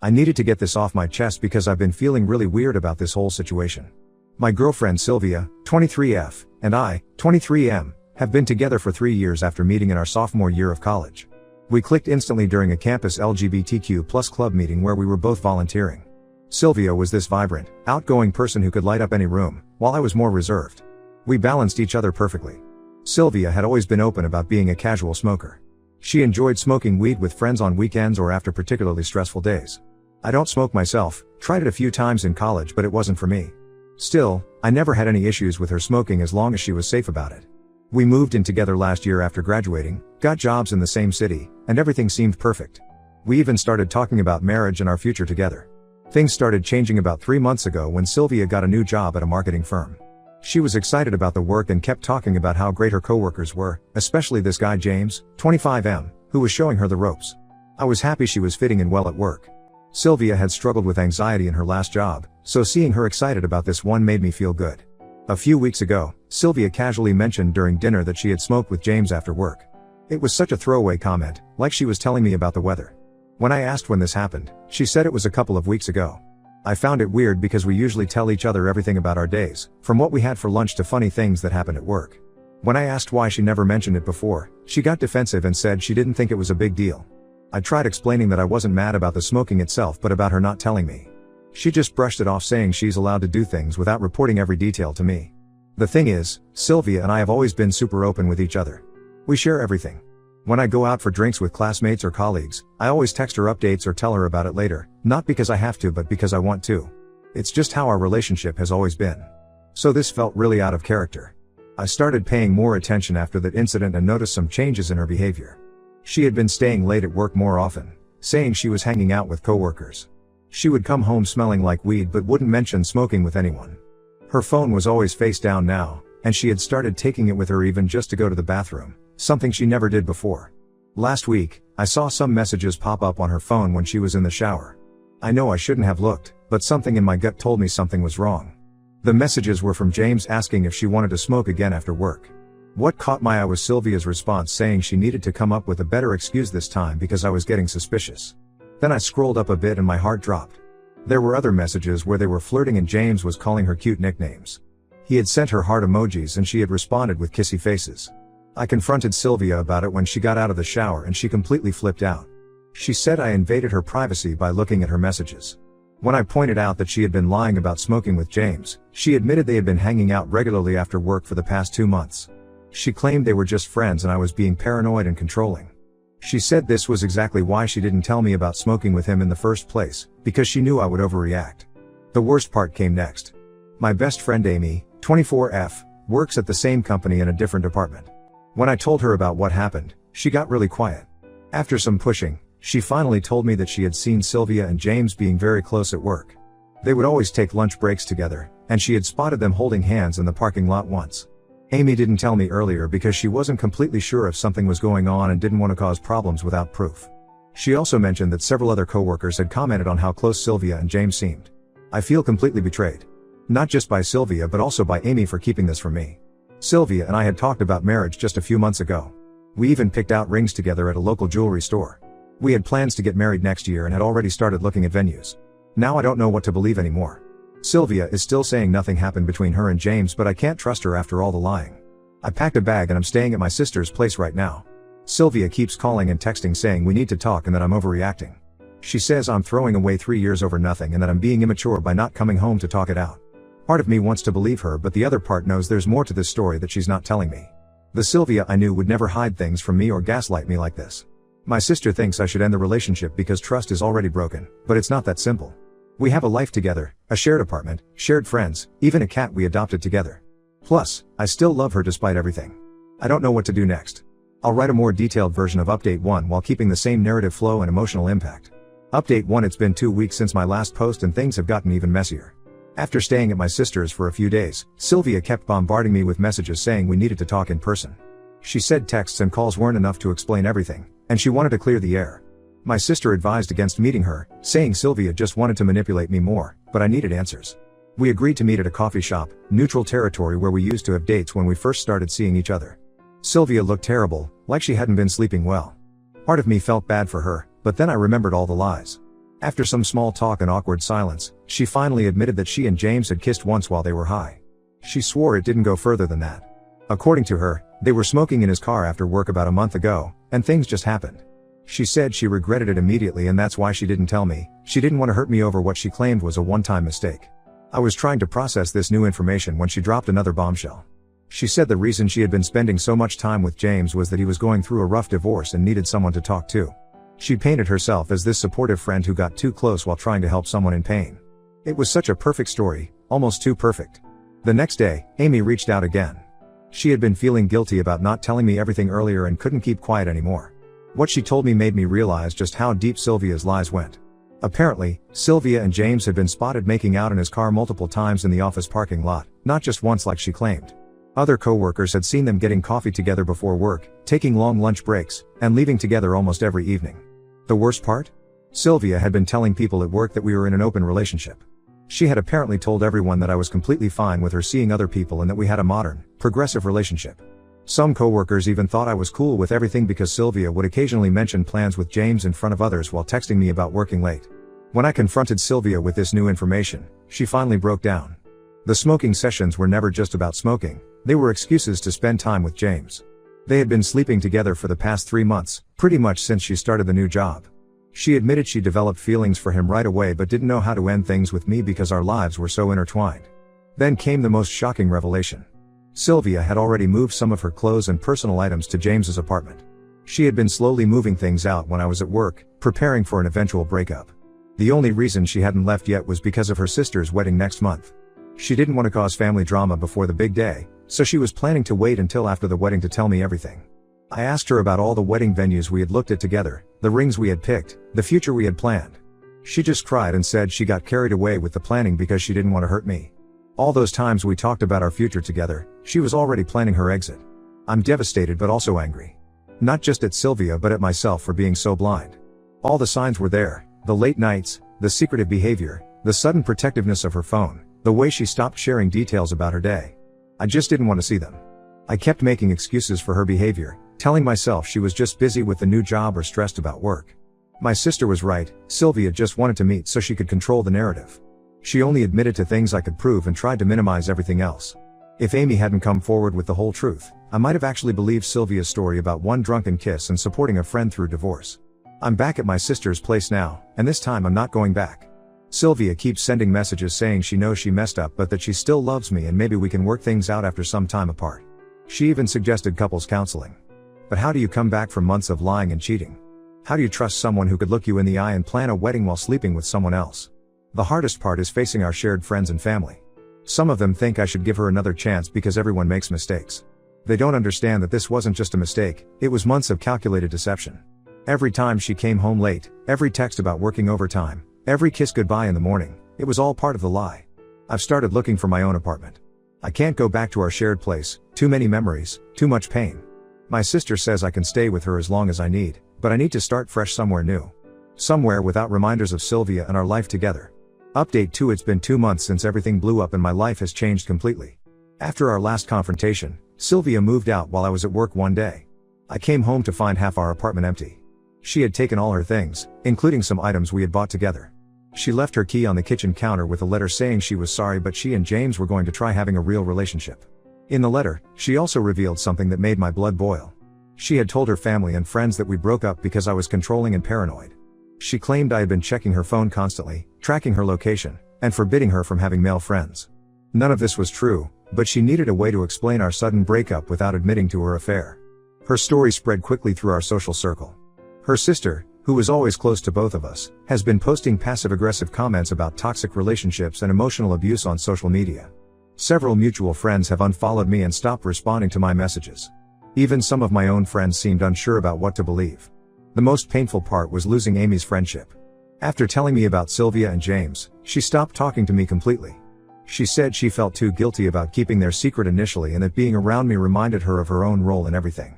I needed to get this off my chest because I've been feeling really weird about this whole situation. My girlfriend Sylvia, 23F, and I, 23M, have been together for 3 years after meeting in our sophomore year of college. We clicked instantly during a campus LGBTQ+ club meeting where we were both volunteering. Sylvia was this vibrant, outgoing person who could light up any room, while I was more reserved. We balanced each other perfectly. Sylvia had always been open about being a casual smoker. She enjoyed smoking weed with friends on weekends or after particularly stressful days. I don't smoke myself, tried it a few times in college but it wasn't for me. Still, I never had any issues with her smoking as long as she was safe about it. We moved in together last year after graduating, got jobs in the same city, and everything seemed perfect. We even started talking about marriage and our future together. Things started changing about 3 months ago when Sylvia got a new job at a marketing firm. She was excited about the work and kept talking about how great her coworkers were, especially this guy James, 25M, who was showing her the ropes. I was happy she was fitting in well at work. Sylvia had struggled with anxiety in her last job, so seeing her excited about this one made me feel good. A few weeks ago, Sylvia casually mentioned during dinner that she had smoked with James after work. It was such a throwaway comment, like she was telling me about the weather. When I asked when this happened, she said it was a couple of weeks ago. I found it weird because we usually tell each other everything about our days, from what we had for lunch to funny things that happened at work. When I asked why she never mentioned it before, she got defensive and said she didn't think it was a big deal. I tried explaining that I wasn't mad about the smoking itself but about her not telling me. She just brushed it off saying she's allowed to do things without reporting every detail to me. The thing is, Sylvia and I have always been super open with each other. We share everything. When I go out for drinks with classmates or colleagues, I always text her updates or tell her about it later, not because I have to but because I want to. It's just how our relationship has always been. So this felt really out of character. I started paying more attention after that incident and noticed some changes in her behavior. She had been staying late at work more often, saying she was hanging out with coworkers. She would come home smelling like weed but wouldn't mention smoking with anyone. Her phone was always face down now, and she had started taking it with her even just to go to the bathroom, something she never did before. Last week, I saw some messages pop up on her phone when she was in the shower. I know I shouldn't have looked, but something in my gut told me something was wrong. The messages were from James asking if she wanted to smoke again after work. What caught my eye was Sylvia's response saying she needed to come up with a better excuse this time because I was getting suspicious. Then I scrolled up a bit and my heart dropped. There were other messages where they were flirting and James was calling her cute nicknames. He had sent her heart emojis and she had responded with kissy faces. I confronted Sylvia about it when she got out of the shower and she completely flipped out. She said I invaded her privacy by looking at her messages. When I pointed out that she had been lying about smoking with James, she admitted they had been hanging out regularly after work for the past 2 months. She claimed they were just friends and I was being paranoid and controlling. She said this was exactly why she didn't tell me about smoking with him in the first place, because she knew I would overreact. The worst part came next. My best friend Amy, 24F, works at the same company in a different department. When I told her about what happened, she got really quiet. After some pushing, she finally told me that she had seen Sylvia and James being very close at work. They would always take lunch breaks together, and she had spotted them holding hands in the parking lot once. Amy didn't tell me earlier because she wasn't completely sure if something was going on and didn't want to cause problems without proof. She also mentioned that several other coworkers had commented on how close Sylvia and James seemed. I feel completely betrayed. Not just by Sylvia but also by Amy for keeping this from me. Sylvia and I had talked about marriage just a few months ago. We even picked out rings together at a local jewelry store. We had plans to get married next year and had already started looking at venues. Now I don't know what to believe anymore. Sylvia is still saying nothing happened between her and James but I can't trust her after all the lying. I packed a bag and I'm staying at my sister's place right now. Sylvia keeps calling and texting saying we need to talk and that I'm overreacting. She says I'm throwing away 3 years over nothing and that I'm being immature by not coming home to talk it out. Part of me wants to believe her but the other part knows there's more to this story that she's not telling me. The Sylvia I knew would never hide things from me or gaslight me like this. My sister thinks I should end the relationship because trust is already broken, but it's not that simple. We have a life together, a shared apartment, shared friends, even a cat we adopted together. Plus, I still love her despite everything. I don't know what to do next. I'll write a more detailed version of Update 1 while keeping the same narrative flow and emotional impact. Update 1. It's been 2 weeks since my last post and things have gotten even messier. After staying at my sister's for a few days, Sylvia kept bombarding me with messages saying we needed to talk in person. She said texts and calls weren't enough to explain everything, and she wanted to clear the air. My sister advised against meeting her, saying Sylvia just wanted to manipulate me more, but I needed answers. We agreed to meet at a coffee shop, neutral territory where we used to have dates when we first started seeing each other. Sylvia looked terrible, like she hadn't been sleeping well. Part of me felt bad for her, but then I remembered all the lies. After some small talk and awkward silence, she finally admitted that she and James had kissed once while they were high. She swore it didn't go further than that. According to her, they were smoking in his car after work about a month ago, and things just happened. She said she regretted it immediately and that's why she didn't tell me. She didn't want to hurt me over what she claimed was a one-time mistake. I was trying to process this new information when she dropped another bombshell. She said the reason she had been spending so much time with James was that he was going through a rough divorce and needed someone to talk to. She painted herself as this supportive friend who got too close while trying to help someone in pain. It was such a perfect story, almost too perfect. The next day, Amy reached out again. She had been feeling guilty about not telling me everything earlier and couldn't keep quiet anymore. What she told me made me realize just how deep Sylvia's lies went. Apparently, Sylvia and James had been spotted making out in his car multiple times in the office parking lot, not just once like she claimed. Other coworkers had seen them getting coffee together before work, taking long lunch breaks, and leaving together almost every evening. The worst part? Sylvia had been telling people at work that we were in an open relationship. She had apparently told everyone that I was completely fine with her seeing other people and that we had a modern, progressive relationship. Some coworkers even thought I was cool with everything because Sylvia would occasionally mention plans with James in front of others while texting me about working late. When I confronted Sylvia with this new information, she finally broke down. The smoking sessions were never just about smoking, they were excuses to spend time with James. They had been sleeping together for the past 3 months, pretty much since she started the new job. She admitted she developed feelings for him right away but didn't know how to end things with me because our lives were so intertwined. Then came the most shocking revelation. Sylvia had already moved some of her clothes and personal items to James's apartment. She had been slowly moving things out when I was at work, preparing for an eventual breakup. The only reason she hadn't left yet was because of her sister's wedding next month. She didn't want to cause family drama before the big day, so she was planning to wait until after the wedding to tell me everything. I asked her about all the wedding venues we had looked at together, the rings we had picked, the future we had planned. She just cried and said she got carried away with the planning because she didn't want to hurt me. All those times we talked about our future together, she was already planning her exit. I'm devastated but also angry. Not just at Sylvia but at myself for being so blind. All the signs were there, the late nights, the secretive behavior, the sudden protectiveness of her phone, the way she stopped sharing details about her day. I just didn't want to see them. I kept making excuses for her behavior, telling myself she was just busy with the new job or stressed about work. My sister was right, Sylvia just wanted to meet so she could control the narrative. She only admitted to things I could prove and tried to minimize everything else. If Amy hadn't come forward with the whole truth, I might have actually believed Sylvia's story about one drunken kiss and supporting a friend through divorce. I'm back at my sister's place now, and this time I'm not going back. Sylvia keeps sending messages saying she knows she messed up but that she still loves me and maybe we can work things out after some time apart. She even suggested couples counseling. But how do you come back from months of lying and cheating? How do you trust someone who could look you in the eye and plan a wedding while sleeping with someone else? The hardest part is facing our shared friends and family. Some of them think I should give her another chance because everyone makes mistakes. They don't understand that this wasn't just a mistake, it was months of calculated deception. Every time she came home late, every text about working overtime, every kiss goodbye in the morning, it was all part of the lie. I've started looking for my own apartment. I can't go back to our shared place, too many memories, too much pain. My sister says I can stay with her as long as I need, but I need to start fresh somewhere new. Somewhere without reminders of Sylvia and our life together. Update 2: It's been 2 months since everything blew up and my life has changed completely. After our last confrontation, Sylvia moved out while I was at work one day. I came home to find half our apartment empty. She had taken all her things, including some items we had bought together. She left her key on the kitchen counter with a letter saying she was sorry but she and James were going to try having a real relationship. In the letter, she also revealed something that made my blood boil. She had told her family and friends that we broke up because I was controlling and paranoid. She claimed I had been checking her phone constantly, tracking her location, and forbidding her from having male friends. None of this was true, but she needed a way to explain our sudden breakup without admitting to her affair. Her story spread quickly through our social circle. Her sister, who was always close to both of us, has been posting passive-aggressive comments about toxic relationships and emotional abuse on social media. Several mutual friends have unfollowed me and stopped responding to my messages. Even some of my own friends seemed unsure about what to believe. The most painful part was losing Amy's friendship. After telling me about Sylvia and James, she stopped talking to me completely. She said she felt too guilty about keeping their secret initially and that being around me reminded her of her own role in everything.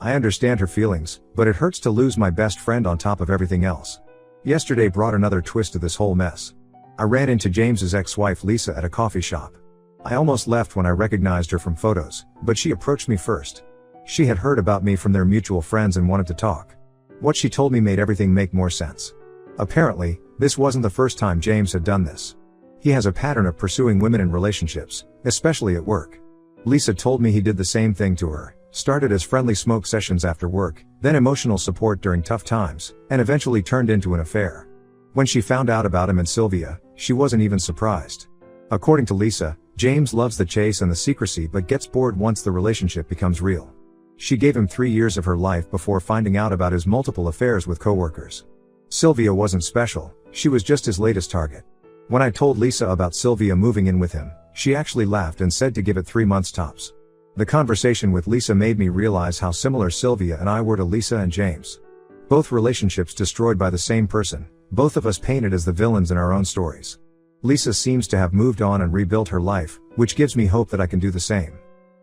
I understand her feelings, but it hurts to lose my best friend on top of everything else. Yesterday brought another twist to this whole mess. I ran into James's ex-wife Lisa at a coffee shop. I almost left when I recognized her from photos, but she approached me first. She had heard about me from their mutual friends and wanted to talk. What she told me made everything make more sense. Apparently, this wasn't the first time James had done this. He has a pattern of pursuing women in relationships, especially at work. Lisa told me he did the same thing to her, started as friendly smoke sessions after work, then emotional support during tough times, and eventually turned into an affair. When she found out about him and Sylvia, she wasn't even surprised. According to Lisa, James loves the chase and the secrecy but gets bored once the relationship becomes real. She gave him 3 years of her life before finding out about his multiple affairs with coworkers. Sylvia wasn't special, she was just his latest target. When I told Lisa about Sylvia moving in with him, she actually laughed and said to give it 3 months tops. The conversation with Lisa made me realize how similar Sylvia and I were to Lisa and James. Both relationships destroyed by the same person, both of us painted as the villains in our own stories. Lisa seems to have moved on and rebuilt her life, which gives me hope that I can do the same.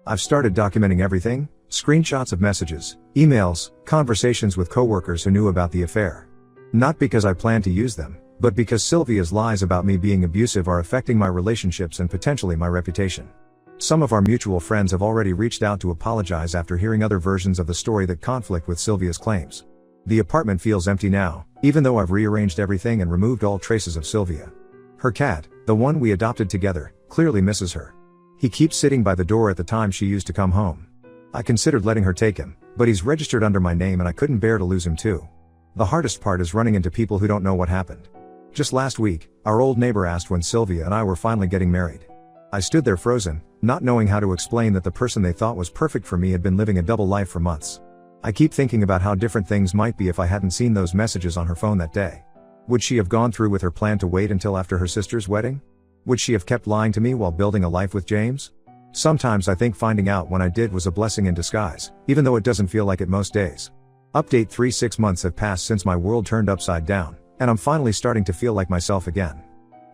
I've started documenting everything, screenshots of messages, emails, conversations with coworkers who knew about the affair. Not because I plan to use them, but because Sylvia's lies about me being abusive are affecting my relationships and potentially my reputation. Some of our mutual friends have already reached out to apologize after hearing other versions of the story that conflict with Sylvia's claims. The apartment feels empty now, even though I've rearranged everything and removed all traces of Sylvia. Her cat, the one we adopted together, clearly misses her. He keeps sitting by the door at the time she used to come home. I considered letting her take him, but he's registered under my name and I couldn't bear to lose him too. The hardest part is running into people who don't know what happened. Just last week, our old neighbor asked when Sylvia and I were finally getting married. I stood there frozen, not knowing how to explain that the person they thought was perfect for me had been living a double life for months. I keep thinking about how different things might be if I hadn't seen those messages on her phone that day. Would she have gone through with her plan to wait until after her sister's wedding? Would she have kept lying to me while building a life with James? Sometimes I think finding out when I did was a blessing in disguise, even though it doesn't feel like it most days. Update 6 months have passed since my world turned upside down, and I'm finally starting to feel like myself again.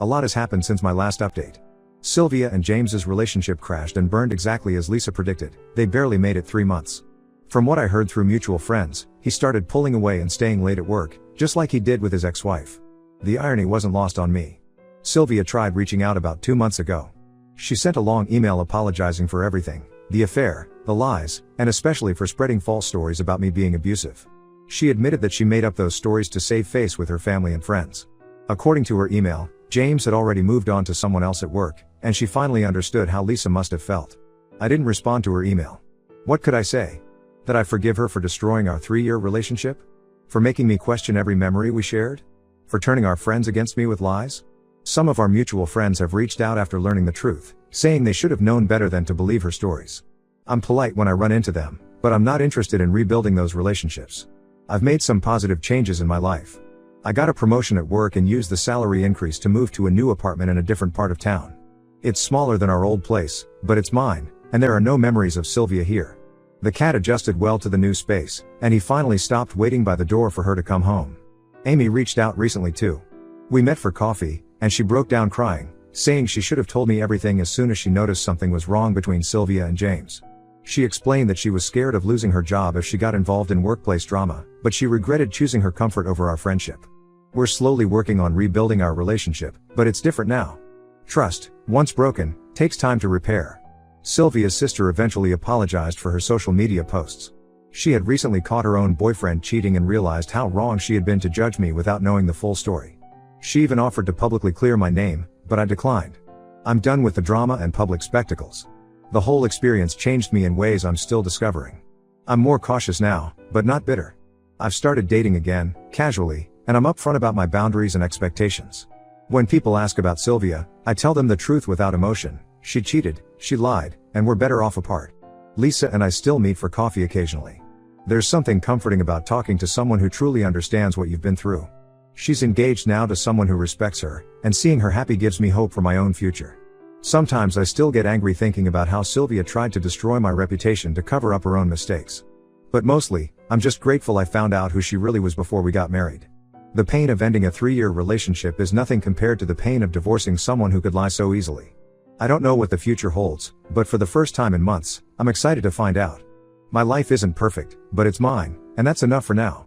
A lot has happened since my last update. Sylvia and James's relationship crashed and burned exactly as Lisa predicted. They barely made it 3 months. From what I heard through mutual friends, he started pulling away and staying late at work, just like he did with his ex-wife. The irony wasn't lost on me. Sylvia tried reaching out about 2 months ago. She sent a long email apologizing for everything, the affair, the lies, and especially for spreading false stories about me being abusive. She admitted that she made up those stories to save face with her family and friends. According to her email, James had already moved on to someone else at work, and she finally understood how Lisa must have felt. I didn't respond to her email. What could I say? That I forgive her for destroying our 3-year relationship? For making me question every memory we shared? For turning our friends against me with lies? Some of our mutual friends have reached out after learning the truth, saying they should have known better than to believe her stories. I'm polite when I run into them, but I'm not interested in rebuilding those relationships. I've made some positive changes in my life. I got a promotion at work and used the salary increase to move to a new apartment in a different part of town. It's smaller than our old place, but it's mine, and there are no memories of Sylvia here. The cat adjusted well to the new space, and he finally stopped waiting by the door for her to come home. Amy reached out recently too. We met for coffee, and she broke down crying, saying she should have told me everything as soon as she noticed something was wrong between Sylvia and James. She explained that she was scared of losing her job if she got involved in workplace drama, but she regretted choosing her comfort over our friendship. We're slowly working on rebuilding our relationship, but it's different now. Trust, once broken, takes time to repair. Sylvia's sister eventually apologized for her social media posts. She had recently caught her own boyfriend cheating and realized how wrong she had been to judge me without knowing the full story. She even offered to publicly clear my name, but I declined. I'm done with the drama and public spectacles. The whole experience changed me in ways I'm still discovering. I'm more cautious now, but not bitter. I've started dating again, casually, and I'm upfront about my boundaries and expectations. When people ask about Sylvia, I tell them the truth without emotion. She cheated, she lied, and we're better off apart. Lisa and I still meet for coffee occasionally. There's something comforting about talking to someone who truly understands what you've been through. She's engaged now to someone who respects her, and seeing her happy gives me hope for my own future. Sometimes I still get angry thinking about how Sylvia tried to destroy my reputation to cover up her own mistakes. But mostly, I'm just grateful I found out who she really was before we got married. The pain of ending a 3-year relationship is nothing compared to the pain of divorcing someone who could lie so easily. I don't know what the future holds, but for the first time in months, I'm excited to find out. My life isn't perfect, but it's mine, and that's enough for now.